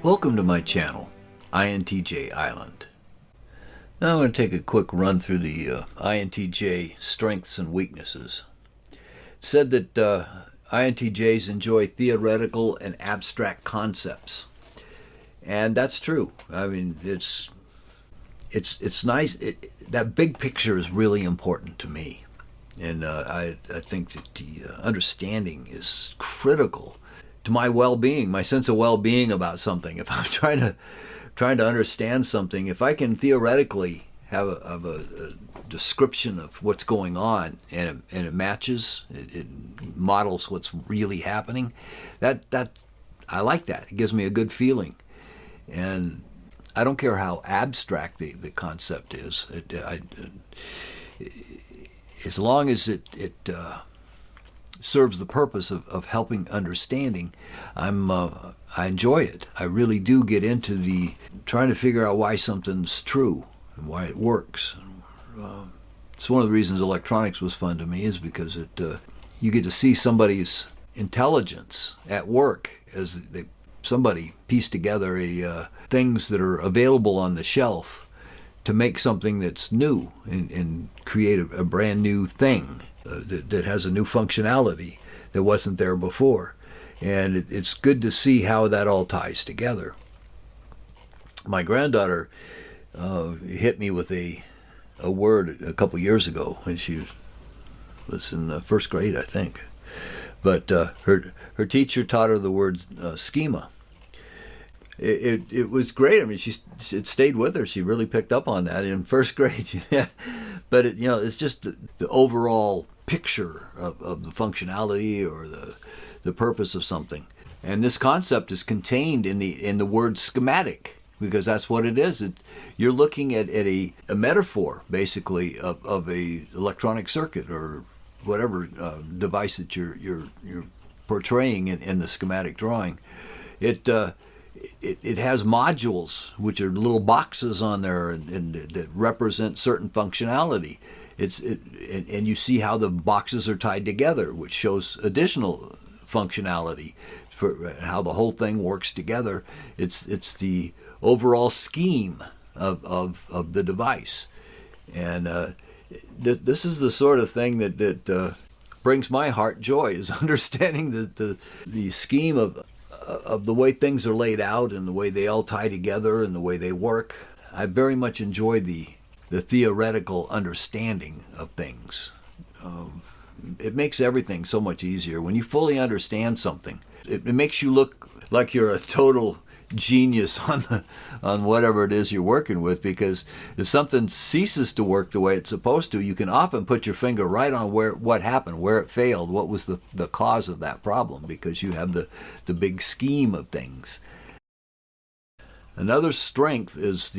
Welcome to my channel, INTJ Island. Now I'm going to take a quick run through the INTJ strengths and weaknesses. It said that INTJs enjoy theoretical and abstract concepts. And that's true. I mean, it's nice. That big picture is really important to me. And I think that the understanding is critical to my well-being, my sense of well-being about something. If I'm trying to understand something, if I can theoretically have a description of what's going on and it matches, it models what's really happening, that I like that. It gives me a good feeling. And I don't care how abstract the concept is. As long as it serves the purpose of helping understanding, I enjoy it. I really do get into the trying to figure out why something's true and why it works. It's one of the reasons electronics was fun to me, is because you get to see somebody's intelligence at work as somebody pieced together things that are available on the shelf to make something that's new and create a brand new thing that has a new functionality that wasn't there before. And it's good to see how that all ties together. My granddaughter hit me with a word a couple years ago when she was in the first grade, I think. But her teacher taught her the word schema. It was great. I mean, it stayed with her. She really picked up on that in first grade. But it's just the overall picture of the functionality or the purpose of something. And this concept is contained in the word schematic, because that's what it is. You're looking at a metaphor, basically, of a electronic circuit or whatever device that you're portraying in the schematic drawing. It has modules, which are little boxes on there and that represent certain functionality. And you see how the boxes are tied together, which shows additional functionality for how the whole thing works together. It's the overall scheme of the device. And this is the sort of thing that brings my heart joy, is understanding the scheme of the way things are laid out and the way they all tie together and the way they work. I very much enjoy the theoretical understanding of things. It makes everything so much easier. When you fully understand something, it makes you look like you're a total genius on whatever it is you're working with, because if something ceases to work the way it's supposed to, you can often put your finger right on what happened, where it failed, what was the cause of that problem, because you have the big scheme of things. Another strength is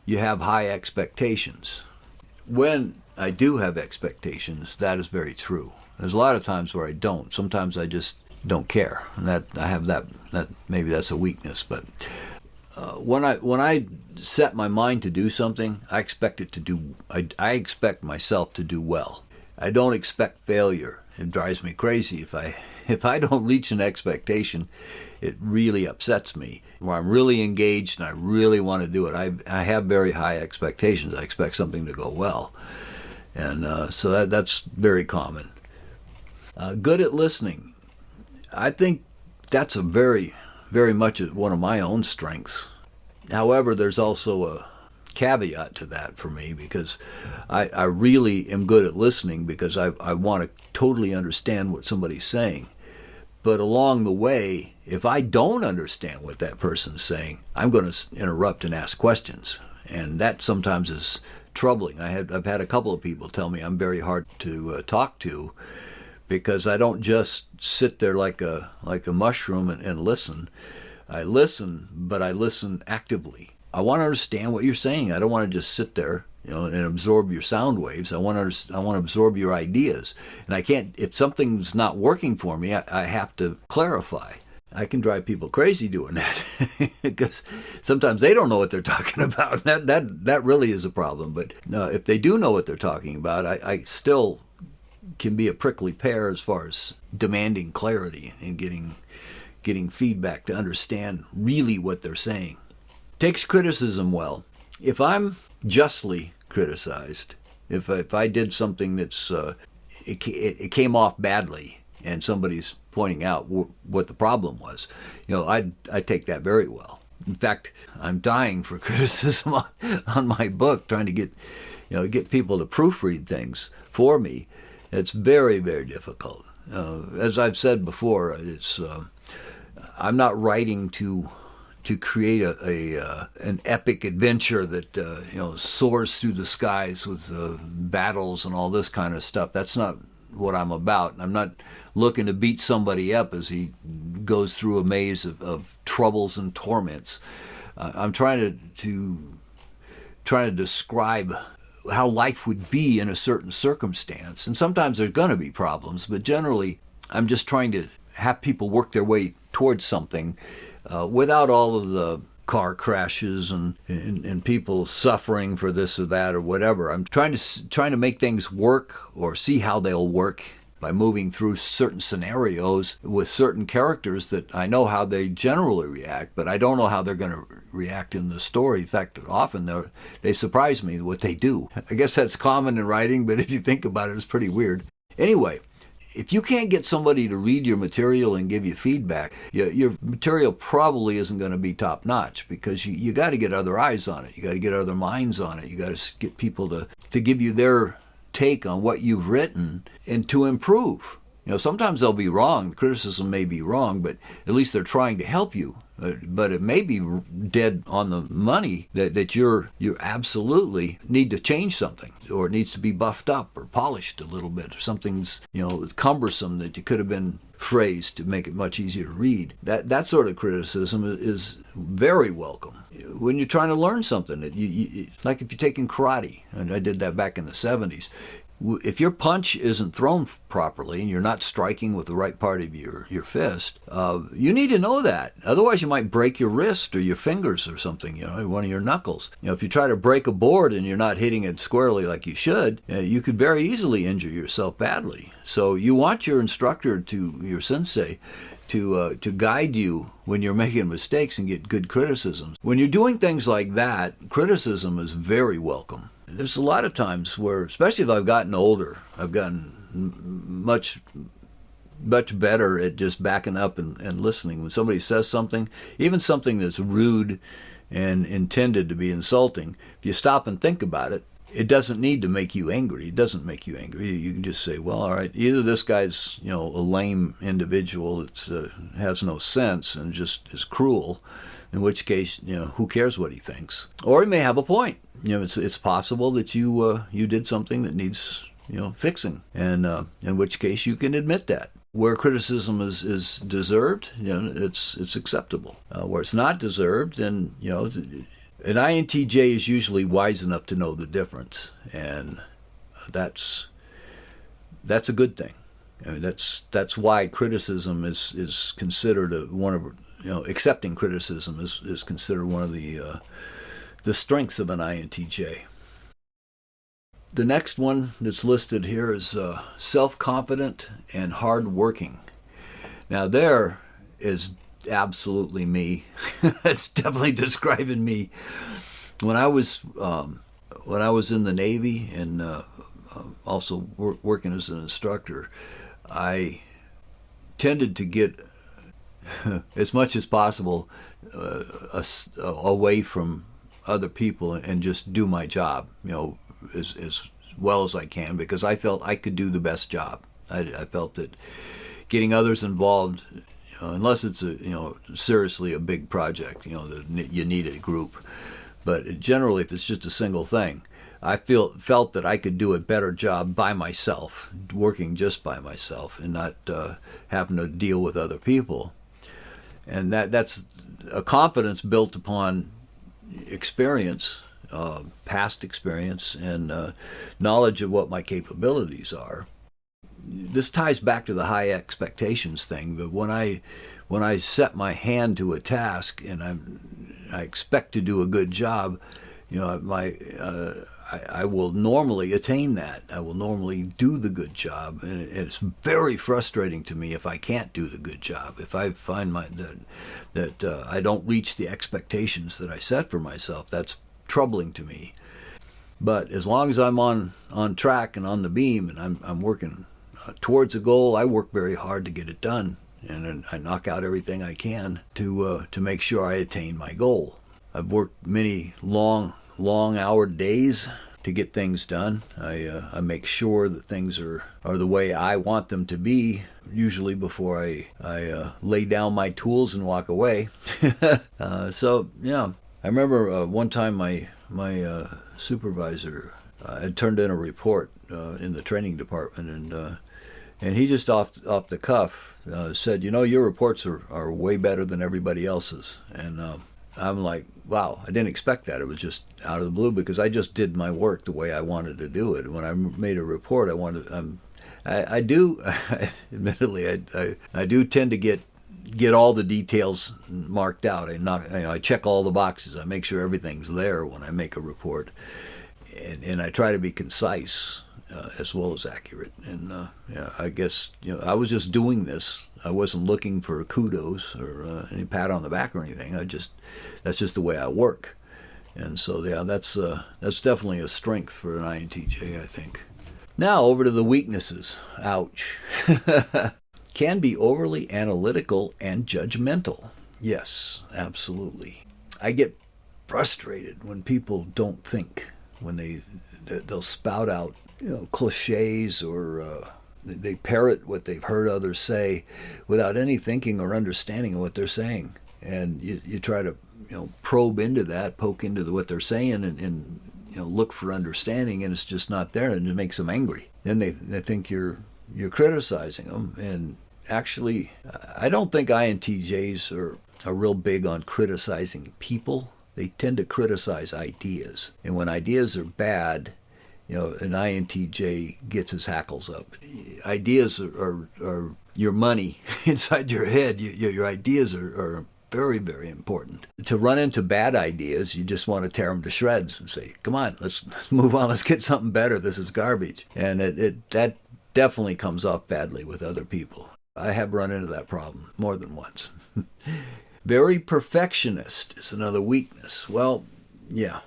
you have high expectations. When I do have expectations, that is very true. There's a lot of times where I don't. Sometimes I just don't care, and that I have that maybe that's a weakness. But when I set my mind to do something, I expect it to do. I expect myself to do well. I don't expect failure. It drives me crazy if I don't reach an expectation. It really upsets me. Where I'm really engaged and I really want to do it, I have very high expectations. I expect something to go well, and so that's very common. Good at listening. I think that's a very, very much one of my own strengths. However, there's also a caveat to that for me, because I really am good at listening because I want to totally understand what somebody's saying. But along the way, if I don't understand what that person's saying, I'm going to interrupt and ask questions. And that sometimes is troubling. I've had a couple of people tell me I'm very hard to talk to, because I don't just sit there like a mushroom and listen. I listen, but I listen actively. I want to understand what you're saying. I don't want to just sit there, and absorb your sound waves. I want to absorb your ideas. And I can't, if something's not working for me, I have to clarify. I can drive people crazy doing that because sometimes they don't know what they're talking about. That really is a problem. But if they do know what they're talking about, I still can be a prickly pear as far as demanding clarity and getting getting feedback to understand really what they're saying. Takes criticism well. If I'm justly criticized, if I did something that's it came off badly, and somebody's pointing out what the problem was, I take that very well. In fact, I'm dying for criticism on my book, trying to get people to proofread things for me. It's very, very difficult. As I've said before, I'm not writing to create an epic adventure that soars through the skies with battles and all this kind of stuff. That's not what I'm about. I'm not looking to beat somebody up as he goes through a maze of troubles and torments. I'm trying to describe how life would be in a certain circumstance. And sometimes there's going to be problems, but generally I'm just trying to have people work their way towards something without all of the car crashes and people suffering for this or that or whatever. I'm trying to make things work or see how they'll work by moving through certain scenarios with certain characters that I know how they generally react, but I don't know how they're going to react in the story. In fact, often they surprise me what they do. I guess that's common in writing, but if you think about it, it's pretty weird. Anyway, if you can't get somebody to read your material and give you feedback, your material probably isn't going to be top notch, because you got to get other eyes on it. You got to get other minds on it. You got to get people to give you their take on what you've written and to improve. Sometimes they'll be wrong. The criticism may be wrong, but at least they're trying to help you. But it may be dead on the money that you absolutely need to change something, or it needs to be buffed up or polished a little bit, or something's cumbersome that you could have been phrased to make it much easier to read. That sort of criticism is very welcome when you're trying to learn something. Like if you're taking karate, and I did that back in the 70s. If your punch isn't thrown properly and you're not striking with the right part of your fist, you need to know that. Otherwise, you might break your wrist or your fingers or something, one of your knuckles. If you try to break a board and you're not hitting it squarely like you should, you could very easily injure yourself badly. So you want your instructor, your sensei, to guide you when you're making mistakes and get good criticisms. When you're doing things like that, criticism is very welcome. There's a lot of times where, especially if I've gotten older, I've gotten much better at just backing up and listening. When somebody says something, even something that's rude and intended to be insulting, if you stop and think about it, it doesn't need to make you angry. It doesn't make you angry. You can just say, well, all right, either this guy's a lame individual that has no sense and just is cruel, in which case, who cares what he thinks? Or he may have a point. It's possible that you did something that needs fixing, and in which case you can admit that. Where criticism is deserved, it's acceptable. Where it's not deserved, then an INTJ is usually wise enough to know the difference, and that's a good thing. I mean, that's why criticism is considered one of accepting criticism is considered one of the strengths of an INTJ. The next one that's listed here is self-confident and hard-working. Now there is absolutely me. It's definitely describing me. When I was in the Navy and also working as an instructor, I tended to get as much as possible away from other people and just do my job, as well as I can, because I felt I could do the best job. I felt that getting others involved, unless it's seriously a big project, you need a group. But generally, if it's just a single thing, I felt that I could do a better job by myself, working just by myself, and not having to deal with other people. And that's a confidence built upon experience, past experience, and knowledge of what my capabilities are. This ties back to the high expectations thing. But when I set my hand to a task and I expect to do a good job, I will normally attain that. I will normally do the good job, and it's very frustrating to me if I can't do the good job. If I find that I don't reach the expectations that I set for myself, that's troubling to me. But as long as I'm on track and on the beam, and I'm working towards a goal, I work very hard to get it done, and I knock out everything I can to make sure I attain my goal. I've worked many long hour days to get things done. I make sure that things are the way I want them to be, usually before I lay down my tools and walk away. So yeah, I remember one time my supervisor had turned in a report in the training department, and he just off the cuff said, your reports are way better than everybody else's. And I'm like, wow, I didn't expect that. It was just out of the blue, because I just did my work the way I wanted to do it. When I made a report, I do, admittedly, I do tend to get all the details marked out. I check all the boxes. I make sure everything's there when I make a report, and I try to be concise as well as accurate. And I guess I was just doing this. I wasn't looking for kudos or any pat on the back or anything. That's just the way I work. And so yeah, that's definitely a strength for an INTJ, I think. Now over to the weaknesses. Ouch. Can be overly analytical and judgmental. Yes, absolutely. I get frustrated when people don't think, when they'll spout out cliches, or they parrot what they've heard others say without any thinking or understanding of what they're saying. And you try to probe into that, poke into what they're saying, and look for understanding, and it's just not there, and it makes them angry. Then they think you're criticizing them. And actually, I don't think INTJs are real big on criticizing people. They tend to criticize ideas. And when ideas are bad, an INTJ gets his hackles up. Ideas are your money inside your head. Your ideas are very, very important. To run into bad ideas, you just want to tear them to shreds and say, come on, let's move on. Let's get something better. This is garbage. And that definitely comes off badly with other people. I have run into that problem more than once. Very perfectionist is another weakness. Well, yeah,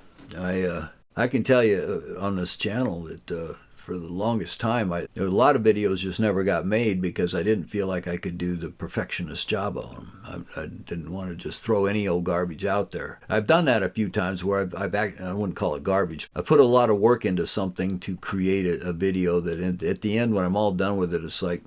I can tell you on this channel that for the longest time, there were a lot of videos just never got made because I didn't feel like I could do the perfectionist job on them. I didn't want to just throw any old garbage out there. I've done that a few times where I wouldn't call it garbage. I put a lot of work into something to create a video that at the end, when I'm all done with it, it's like,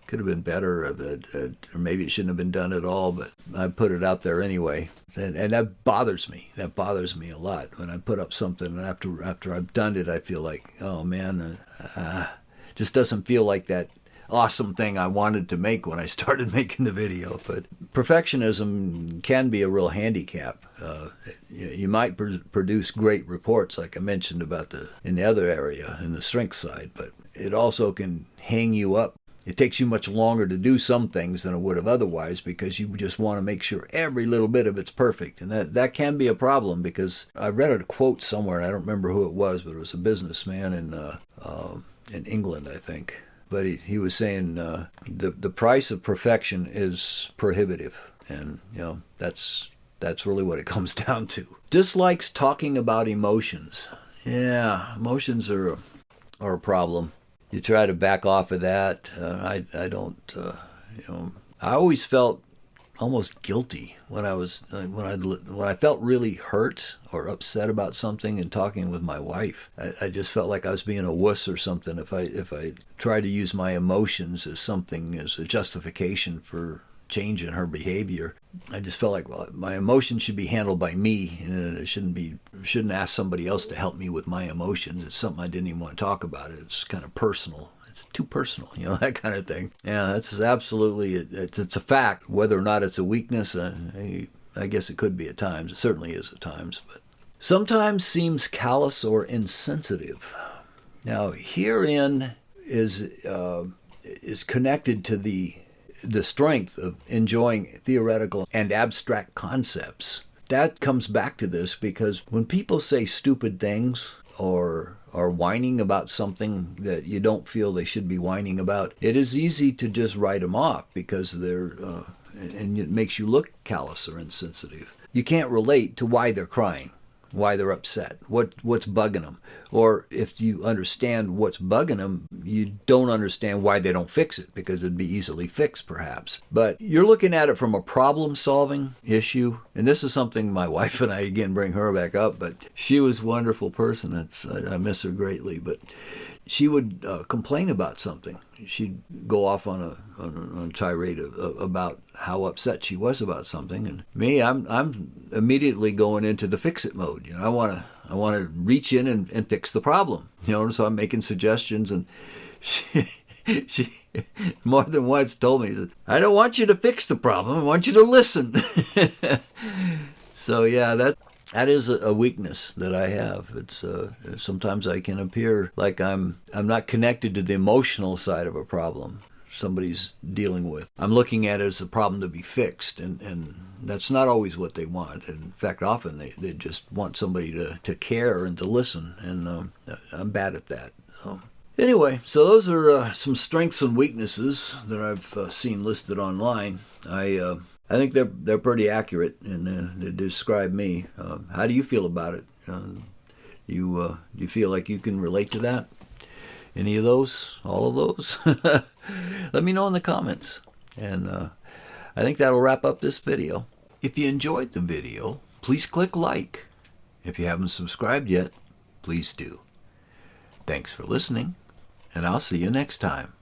could have been better, or maybe it shouldn't have been done at all, but I put it out there anyway. And that bothers me. That bothers me a lot. When I put up something, and after I've done it, I feel like, oh man, just doesn't feel like that awesome thing I wanted to make when I started making the video. But perfectionism can be a real handicap. You might produce great reports, like I mentioned about in the other area, in the strength side, but it also can hang you up. It takes you much longer to do some things than it would have otherwise, because you just want to make sure every little bit of it's perfect. And that can be a problem, because I read a quote somewhere, and I don't remember who it was, but it was a businessman in England, I think. But he was saying the price of perfection is prohibitive. And, that's really what it comes down to. Dislikes talking about emotions. Yeah, emotions are a problem. You try to back off of that. I don't. I always felt almost guilty when I felt really hurt or upset about something and talking with my wife. I just felt like I was being a wuss or something if I tried to use my emotions as a justification for change in her behavior. I just felt like, well, my emotions should be handled by me, and it shouldn't ask somebody else to help me with my emotions. It's something I didn't even want to talk about. It's kind of personal. It's too personal, that kind of thing. Yeah, that's absolutely, it's a fact. Whether or not it's a weakness, I guess it could be at times. It certainly is at times. But sometimes seems callous or insensitive. Now, herein is connected to the strength of enjoying theoretical and abstract concepts. That comes back to this, because when people say stupid things or are whining about something that you don't feel they should be whining about, it is easy to just write them off because and it makes you look callous or insensitive. You can't relate to why they're crying, why they're upset, what's bugging them. Or if you understand what's bugging them, you don't understand why they don't fix it, because it'd be easily fixed perhaps. But you're looking at it from a problem-solving issue. And this is something my wife and I, again, bring her back up, but she was a wonderful person. I miss her greatly. But she would complain about something. She'd go off on a tirade about how upset she was about something, and me, I'm immediately going into the fix-it mode. I want to reach in and fix the problem. So I'm making suggestions, and she more than once told me, "I don't want you to fix the problem. I want you to listen." So yeah, that is a weakness that I have. It's sometimes I can appear like I'm not connected to the emotional side of a problem somebody's dealing with. I'm looking at it as a problem to be fixed, and that's not always what they want. In fact, often they just want somebody to care and to listen, and I'm bad at that. Anyway, so those are some strengths and weaknesses that I've seen listed online. I think they're pretty accurate, and they describe me. How do you feel about it? You feel like you can relate to that? Any of those? All of those? Let me know in the comments. And I think that'll wrap up this video. If you enjoyed the video, please click like. If you haven't subscribed yet, please do. Thanks for listening, and I'll see you next time.